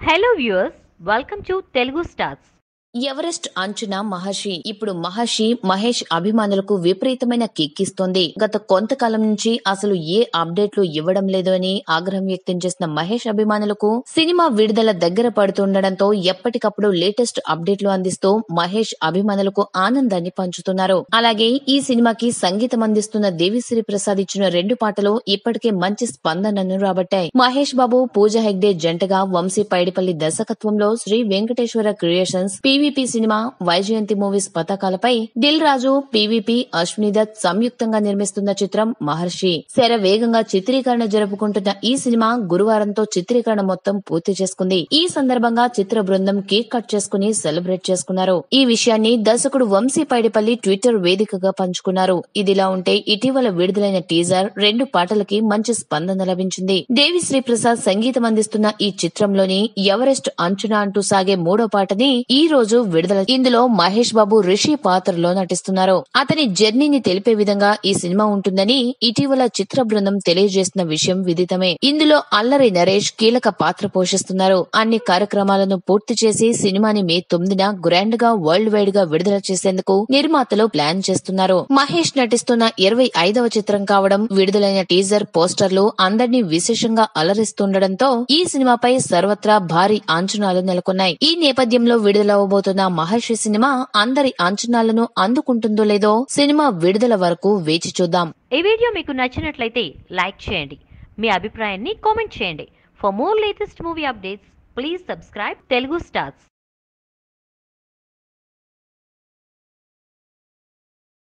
Hello viewers, welcome to Telugu Stars. Everest అంచున మహర్షి ఇప్పుడు మహేష్ అభిమానులకు విపరీతమైన కిక్కిస్తోంది. గత కొంతకాలం నుంచి అసలు ఏ అప్డేట్లు ఇవ్వడం లేదు అని ఆగ్రహం వ్యక్తం చేసిన మహేష్ అభిమానులకు సినిమా విడుదల దగ్గర పడుతుండటంతో ఎప్పటికప్పుడు లేటెస్ట్ అప్డేట్లు అందిస్తూ మహేష్ అభిమానులకు ఆనందాన్ని పంచుతున్నారు. అలాగే ఈ సినిమాకి సంగీతం అందిస్తున్న దేవిశ్రీ ప్రసాద్ ఇచ్చిన 2 పాటలు ఇప్పటికే మంచి స్పందనను రాబట్టాయి. మహేష్ బాబు, పూజా హెగ్డే జంటగా వంశీ పైడిపల్లి దర్శకత్వంలో Sri Venkateswara creations, PVP cinema, Vyjayanthi movies పతాకాలపై దిల్ రాజు, పీవీపీ, అశ్విని దత్ సంయుక్తంగా నిర్మిస్తున్న చిత్రం మహర్షి శర వేగంగా చిత్రీకరణ జరుపుకుంటున్న ఈ సినిమా గురువారంతో చిత్రీకరణ మొత్తం పూర్తి చేసుకుంది. ఈ సందర్భంగా చిత్ర బృందం కేక్ కట్ చేసుకుని సెలబ్రేట్ చేసుకున్నారు. ఈ విషయాన్ని దర్శకుడు వంశీ పైడిపల్లి ట్విట్టర్ వేదికగా పంచుకున్నారు. ఇదిలా ఉంటే ఇటీవల విడుదలైన టీజర్ 2 పాటలకి మంచి స్పందన లభించింది. దేవిశ్రీ ప్రసాద్ సంగీతం అందిస్తున్న ఈ చిత్రంలోని ఎవరెస్ట్ అంచున అంటూ సాగే 3వ పాటని ఈ రోజు విడుదల. ఇందులో మహేష్ బాబు రిషి పాత్రలో నటిస్తున్నారు. అతని జర్నీని తెలిపే విధంగా ఈ సినిమా ఉంటుందని ఇటీవల చిత్ర బృందం తెలియజేసిన విషయం విదితమే. ఇందులో అల్లరి నరేష్ కీలక పాత్ర పోషిస్తున్నారు. అన్ని కార్యక్రమాలను పూర్తి చేసి సినిమాని మే 9న గ్రాండ్ గా వరల్డ్ వైడ్ గా విడుదల చేసేందుకు నిర్మాతలు ప్లాన్ చేస్తున్నారు. మహేష్ నటిస్తున్న 25వ చిత్రం కావడం, విడుదలైన టీజర్, పోస్టర్లు అందరినీ విశేషంగా అలరిస్తుండటంతో ఈ సినిమాపై సర్వత్రా భారీ అంచనాలు నెలకొన్నాయి. ఈ నేపథ్యంలో విడుదలవబోతున్న మహర్షి సినిమా అందరి అంచనాలను అందుకుంటుందో లేదో సినిమా విడుదల వరకు వేచి చూద్దాం. ఈ వీడియో మీకు నచ్చినట్లయితే లైక్ చేయండి. మీ అభిప్రాయాన్ని కామెంట్ చేయండి. For more latest movie updates, please subscribe Telugu Stars.